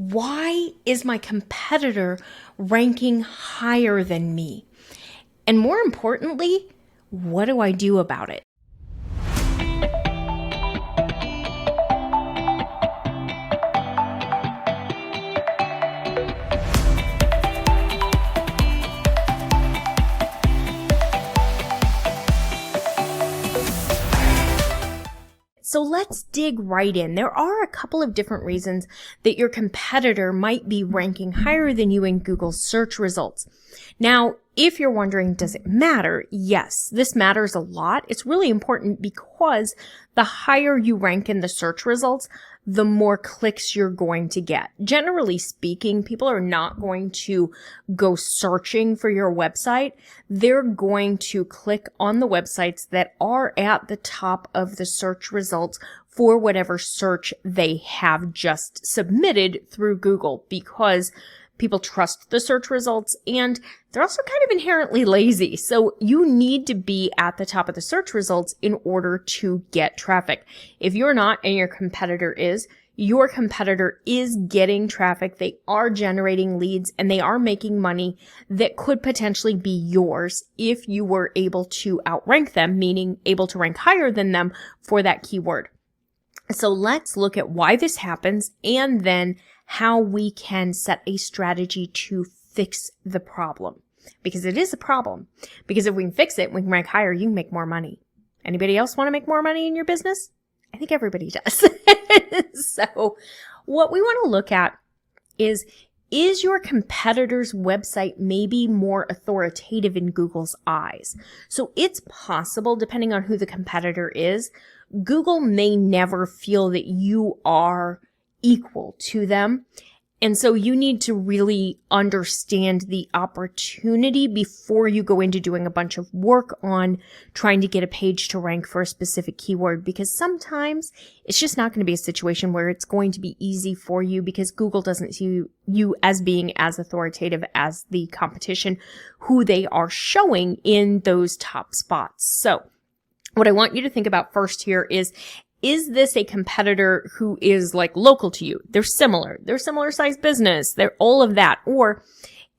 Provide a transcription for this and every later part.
why is my competitor ranking higher than me? And more importantly, what do I do about it? So let's dig right in. There are a couple of different reasons that your competitor might be ranking higher than you in Google search results. Now, if you're wondering, does it matter? Yes, this matters a lot. It's really important because the higher you rank in the search results, the more clicks you're going to get. Generally speaking, people are not going to go searching for your website. They're going to click on the websites that are at the top of the search results for whatever search they have just submitted through Google, because people trust the search results and they're also kind of inherently lazy. So you need to be at the top of the search results in order to get traffic. If you're not and your competitor is, your competitor is getting traffic, they are generating leads, and they are making money that could potentially be yours if you were able to outrank them, meaning able to rank higher than them for that keyword. So let's look at why this happens and then how we can set a strategy to fix the problem. Because it is a problem. Because if we can fix it, we can rank higher, you can make more money. Anybody else want to make more money in your business? I think everybody does. So what we want to look at is your competitor's website maybe more authoritative in Google's eyes? So it's possible, depending on who the competitor is, Google may never feel that you are equal to them. And so you need to really understand the opportunity before you go into doing a bunch of work on trying to get a page to rank for a specific keyword, because sometimes it's just not going to be a situation where it's going to be easy for you because Google doesn't see you as being as authoritative as the competition who they are showing in those top spots. So what I want you to think about first here is this a competitor who is like local to you? They're similar size business, they're all of that. Or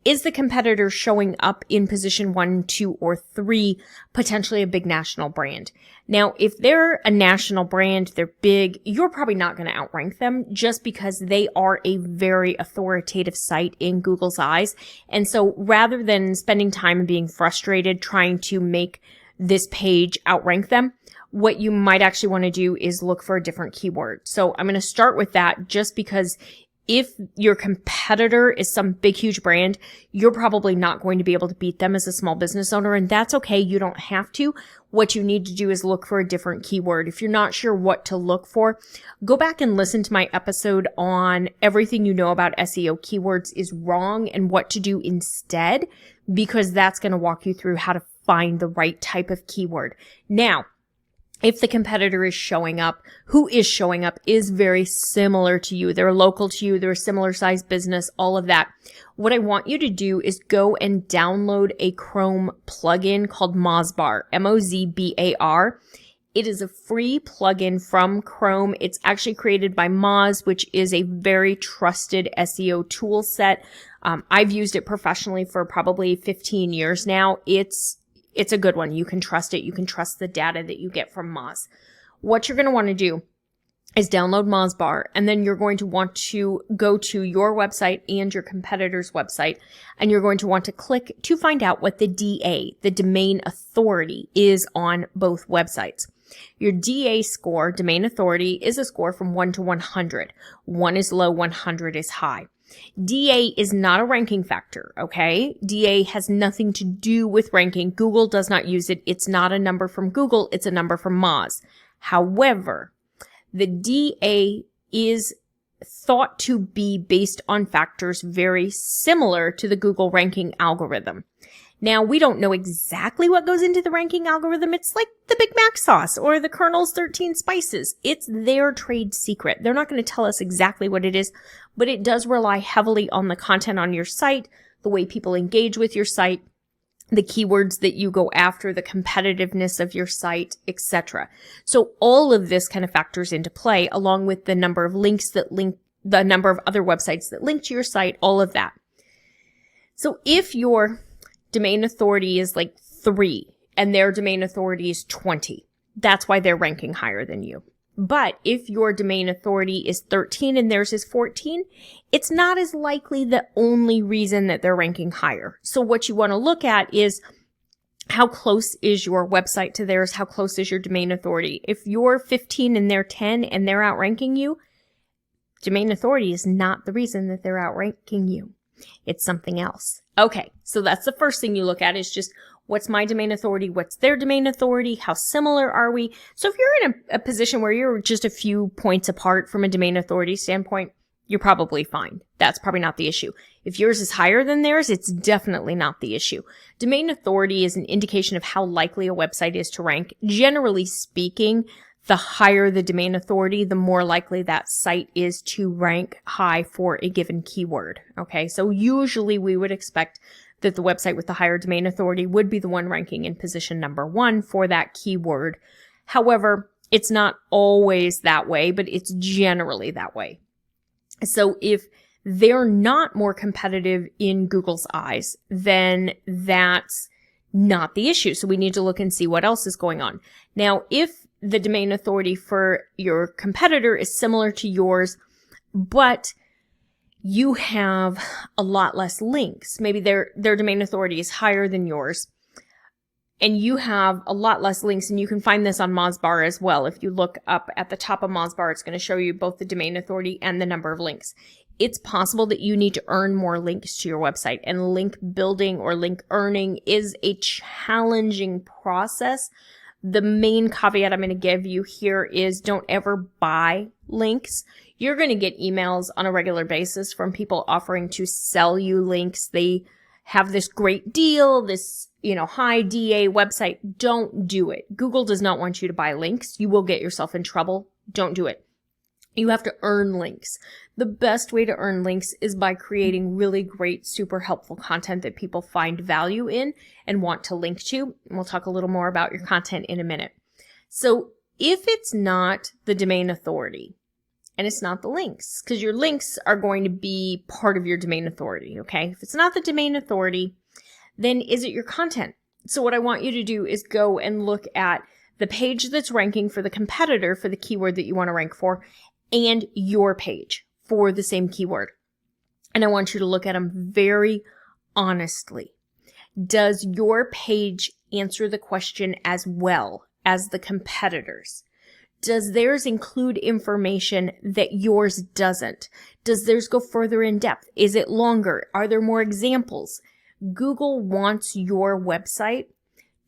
is the competitor showing up in position 1, 2, or 3, potentially a big national brand? Now, if they're a national brand, they're big, you're probably not going to outrank them just because they are a very authoritative site in Google's eyes. And so rather than spending time and being frustrated trying to make this page outrank them, what you might actually want to do is look for a different keyword. So I'm going to start with that just because if your competitor is some big, huge brand, you're probably not going to be able to beat them as a small business owner, and that's okay. You don't have to. What you need to do is look for a different keyword. If you're not sure what to look for, go back and listen to my episode on everything you know about SEO keywords is wrong and what to do instead, because that's going to walk you through how to find the right type of keyword. Now, if the competitor is showing up, who is showing up is very similar to you. They're local to you. They're a similar size business, all of that. What I want you to do is go and download a Chrome plugin called Mozbar, Mozbar. It is a free plugin from Chrome. It's actually created by Moz, which is a very trusted SEO tool set. I've used it professionally for probably 15 years now. It's a good one. You can trust it. You can trust the data that you get from Moz. What you're going to want to do is download Mozbar, and then you're going to want to go to your website and your competitor's website, and you're going to want to click to find out what the DA, the domain authority, is on both websites. Your DA score, domain authority, is a score from 1 to 100. 1 is low, 100 is high. DA is not a ranking factor, okay? DA has nothing to do with ranking. Google does not use it. It's not a number from Google. It's a number from Moz. However, the DA is thought to be based on factors very similar to the Google ranking algorithm. Now, we don't know exactly what goes into the ranking algorithm. It's like the Big Mac sauce or the Colonel's 13 spices. It's their trade secret. They're not going to tell us exactly what it is, but it does rely heavily on the content on your site, the way people engage with your site, the keywords that you go after, the competitiveness of your site, etc. So all of this kind of factors into play, along with the number of links that link the number of other websites that link to your site, all of that. So if your domain authority is like 3 and their domain authority is 20, that's why they're ranking higher than you. But if your domain authority is 13 and theirs is 14, it's not as likely the only reason that they're ranking higher. So what you want to look at is how close is your website to theirs? How close is your domain authority? If you're 15 and they're 10 and they're outranking you, domain authority is not the reason that they're outranking you. It's something else. Okay, so that's the first thing you look at is just what's my domain authority? What's their domain authority? How similar are we? So if you're in a position where you're just a few points apart from a domain authority standpoint, you're probably fine. That's probably not the issue. If yours is higher than theirs, it's definitely not the issue. Domain authority is an indication of how likely a website is to rank. Generally speaking, the higher the domain authority, the more likely that site is to rank high for a given keyword. Okay, so usually we would expect that the website with the higher domain authority would be the one ranking in position number 1 for that keyword. However, it's not always that way, but it's generally that way. So if they're not more competitive in Google's eyes, then that's not the issue. So we need to look and see what else is going on. Now, if the domain authority for your competitor is similar to yours, but you have a lot less links, maybe their domain authority is higher than yours, and you have a lot less links, and you can find this on Mozbar as well. If you look up at the top of Mozbar, it's going to show you both the domain authority and the number of links. It's possible that you need to earn more links to your website, and link building or link earning is a challenging process. The main caveat I'm going to give you here is don't ever buy links. You're going to get emails on a regular basis from people offering to sell you links. They have this great deal, this, high DA website. Don't do it. Google does not want you to buy links. You will get yourself in trouble. Don't do it. You have to earn links. The best way to earn links is by creating really great, super helpful content that people find value in and want to link to. And we'll talk a little more about your content in a minute. So if it's not the domain authority and it's not the links, because your links are going to be part of your domain authority, okay? If it's not the domain authority, then is it your content? So what I want you to do is go and look at the page that's ranking for the competitor for the keyword that you want to rank for, and your page for the same keyword. And I want you to look at them very honestly. Does your page answer the question as well as the competitors? Does theirs include information that yours doesn't? Does theirs go further in depth? Is it longer? Are there more examples? Google wants your website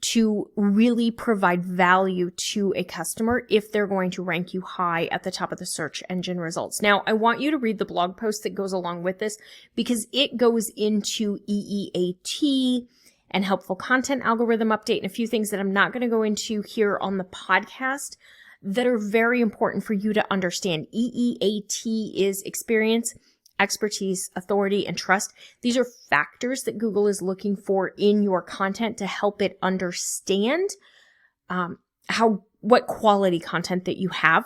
to really provide value to a customer if they're going to rank you high at the top of the search engine results. Now, I want you to read the blog post that goes along with this because it goes into EEAT and helpful content algorithm update and a few things that I'm not going to go into here on the podcast that are very important for you to understand. EEAT is experience, expertise, authority, and trust. These are factors that Google is looking for in your content to help it understand what quality content that you have.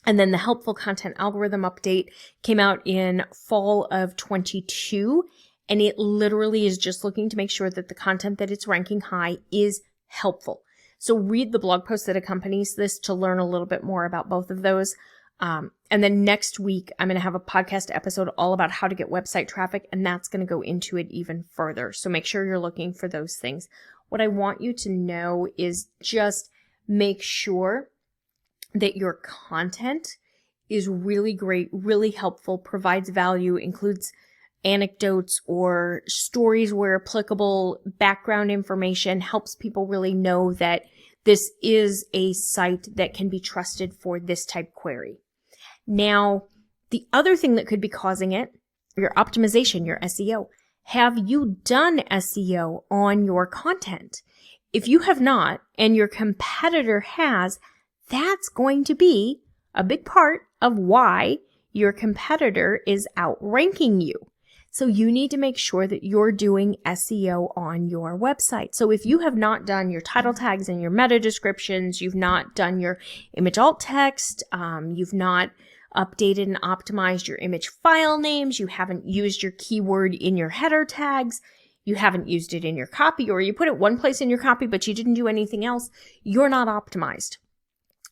And then the helpful content algorithm update came out in fall of 22, and it literally is just looking to make sure that the content that it's ranking high is helpful. So read the blog post that accompanies this to learn a little bit more about both of those. And then next week, I'm going to have a podcast episode all about how to get website traffic, and that's going to go into it even further. So make sure you're looking for those things. What I want you to know is just make sure that your content is really great, really helpful, provides value, includes anecdotes or stories where applicable, background information, helps people really know that this is a site that can be trusted for this type query. Now, the other thing that could be causing it, your optimization, your SEO. Have you done SEO on your content? If you have not, and your competitor has, that's going to be a big part of why your competitor is outranking you. So you need to make sure that you're doing SEO on your website. So if you have not done your title tags and your meta descriptions, you've not done your image alt text, you've not updated and optimized your image file names, you haven't used your keyword in your header tags, you haven't used it in your copy, or you put it one place in your copy, but you didn't do anything else, you're not optimized.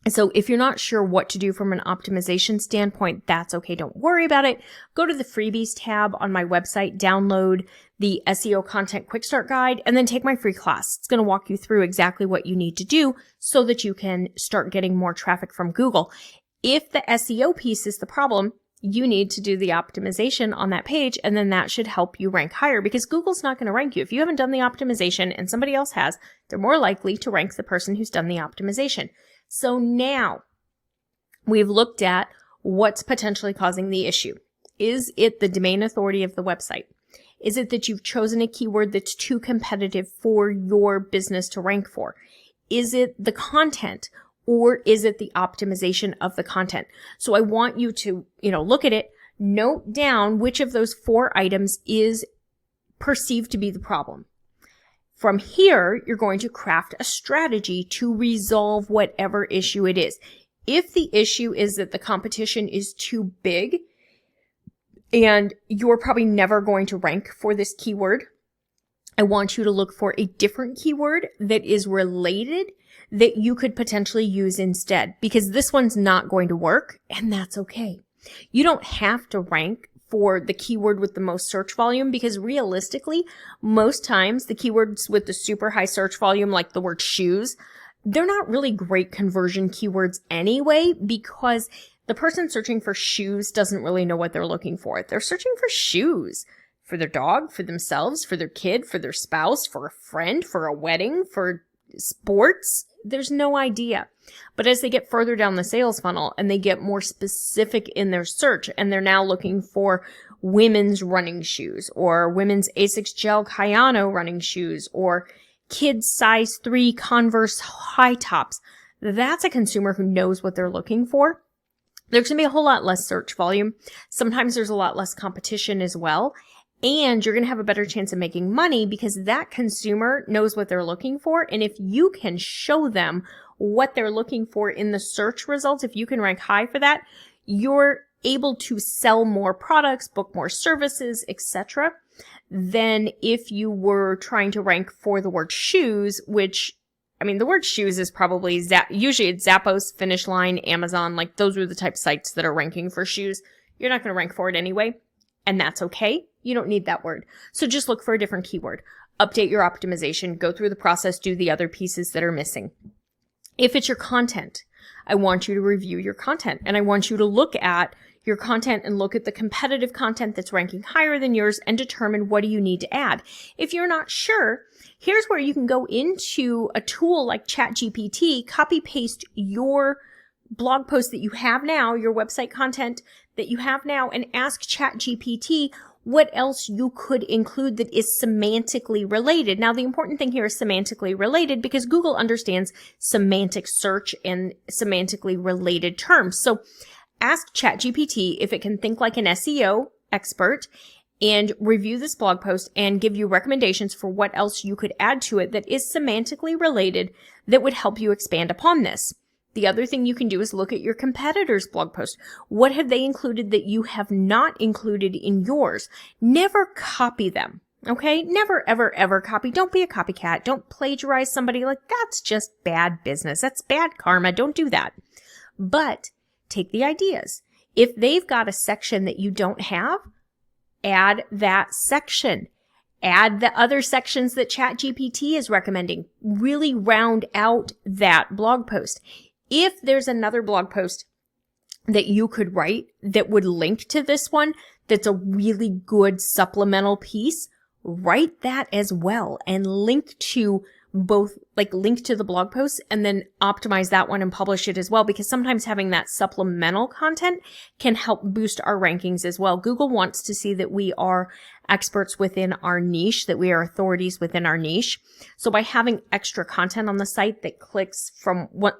So if you're not sure what to do from an optimization standpoint, that's okay. Don't worry about it. Go to the freebies tab on my website, download the SEO content quick start guide, and then take my free class. It's going to walk you through exactly what you need to do so that you can start getting more traffic from Google. If the SEO piece is the problem, you need to do the optimization on that page, and then that should help you rank higher, because Google's not going to rank you. If you haven't done the optimization and somebody else has, they're more likely to rank the person who's done the optimization. So now we've looked at what's potentially causing the issue. Is it the domain authority of the website? Is it that you've chosen a keyword that's too competitive for your business to rank for? Is it the content, or is it the optimization of the content? So I want you to, look at it, note down which of those 4 items is perceived to be the problem. From here, you're going to craft a strategy to resolve whatever issue it is. If the issue is that the competition is too big and you're probably never going to rank for this keyword, I want you to look for a different keyword that is related that you could potentially use instead, because this one's not going to work, and that's okay. You don't have to rank for the keyword with the most search volume, because realistically, most times the keywords with the super high search volume, like the word shoes, they're not really great conversion keywords anyway, because the person searching for shoes doesn't really know what they're looking for. They're searching for shoes for their dog, for themselves, for their kid, for their spouse, for a friend, for a wedding, for sports. There's no idea. But as they get further down the sales funnel and they get more specific in their search, and they're now looking for women's running shoes, or women's Asics Gel Kayano running shoes, or kids size 3 Converse high tops, that's a consumer who knows what they're looking for. There's going to be a whole lot less search volume. Sometimes there's a lot less competition as well. And you're going to have a better chance of making money because that consumer knows what they're looking for. And if you can show them what they're looking for in the search results, if you can rank high for that, you're able to sell more products, book more services, etc., than if you were trying to rank for the word shoes, which, the word shoes is probably, usually it's Zappos, Finish Line, Amazon, like those are the type of sites that are ranking for shoes. You're not going to rank for it anyway, and that's okay. You don't need that word. So just look for a different keyword. Update your optimization, go through the process, do the other pieces that are missing. If it's your content, I want you to review your content, and I want you to look at your content and look at the competitive content that's ranking higher than yours and determine what do you need to add. If you're not sure, here's where you can go into a tool like ChatGPT, copy paste your blog post that you have now, your website content that you have now, and ask ChatGPT what else you could include that is semantically related. Now, the important thing here is semantically related, because Google understands semantic search and semantically related terms. So ask ChatGPT if it can think like an SEO expert and review this blog post and give you recommendations for what else you could add to it that is semantically related that would help you expand upon this. The other thing you can do is look at your competitors' blog post. What have they included that you have not included in yours? Never copy them, okay? Never, ever, ever copy. Don't be a copycat. Don't plagiarize somebody. Like, that's just bad business. That's bad karma. Don't do that. But take the ideas. If they've got a section that you don't have, add that section. Add the other sections that ChatGPT is recommending. Really round out that blog post. If there's another blog post that you could write that would link to this one, that's a really good supplemental piece, write that as well and link to both, like link to the blog post and then optimize that one and publish it as well, because sometimes having that supplemental content can help boost our rankings as well. Google wants to see that we are experts within our niche, that we are authorities within our niche. So by having extra content on the site that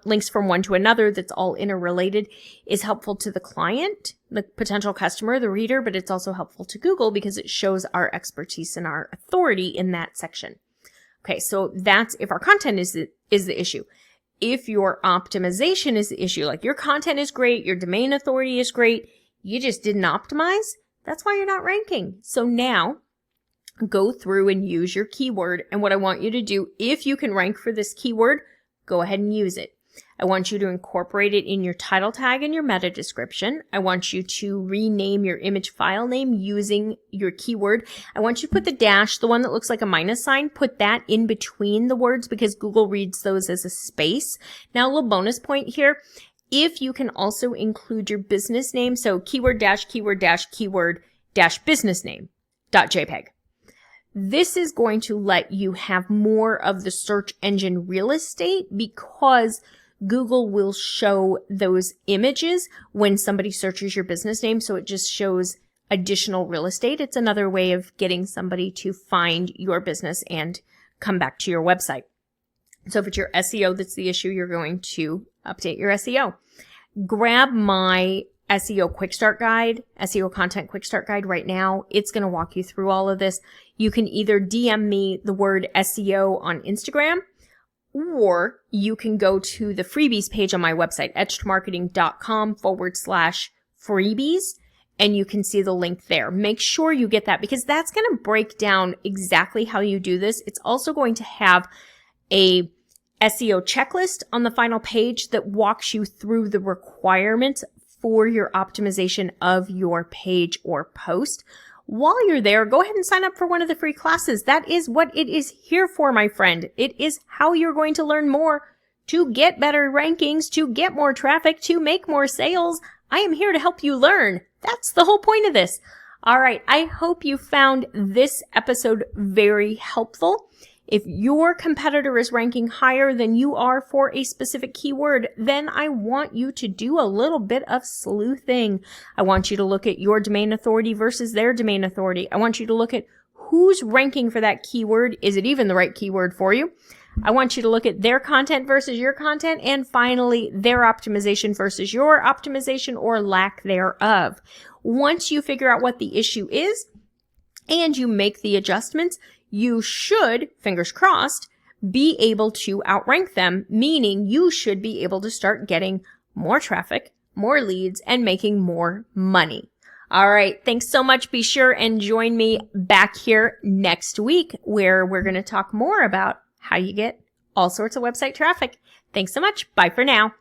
links from one to another, that's all interrelated, is helpful to the client, the potential customer, the reader, but it's also helpful to Google because it shows our expertise and our authority in that section. Okay, so that's if our content is the issue. If your optimization is the issue, like your content is great, your domain authority is great, you just didn't optimize, that's why you're not ranking. So now go through and use your keyword. And what I want you to do, if you can rank for this keyword, go ahead and use it. I want you to incorporate it in your title tag and your meta description. I want you to rename your image file name using your keyword. I want you to put the dash, the one that looks like a minus sign, put that in between the words because Google reads those as a space. Now, a little bonus point here. If you can also include your business name, so keyword dash business name .jpg. This is going to let you have more of the search engine real estate because Google will show those images when somebody searches your business name. So it just shows additional real estate. It's another way of getting somebody to find your business and come back to your website. So if it's your SEO that's the issue, you're going to update your SEO. Grab my SEO Quick Start Guide, SEO Content Quick Start Guide right now. It's going to walk you through all of this. You can either DM me the word SEO on Instagram, or you can go to the freebies page on my website, etchedmarketing.com/freebies, and you can see the link there. Make sure you get that because that's going to break down exactly how you do this. It's also going to have a SEO checklist on the final page that walks you through the requirements for your optimization of your page or post. While you're there, go ahead and sign up for one of the free classes. That is what it is here for, my friend. It is how you're going to learn more to get better rankings, to get more traffic, to make more sales. I am here to help you learn. That's the whole point of this. All right. I hope you found this episode very helpful. If your competitor is ranking higher than you are for a specific keyword, then I want you to do a little bit of sleuthing. I want you to look at your domain authority versus their domain authority. I want you to look at who's ranking for that keyword. Is it even the right keyword for you? I want you to look at their content versus your content. And finally, their optimization versus your optimization or lack thereof. Once you figure out what the issue is and you make the adjustments, you should, fingers crossed, be able to outrank them, meaning you should be able to start getting more traffic, more leads, and making more money. All right. Thanks so much. Be sure and join me back here next week where we're going to talk more about how you get all sorts of website traffic. Thanks so much. Bye for now.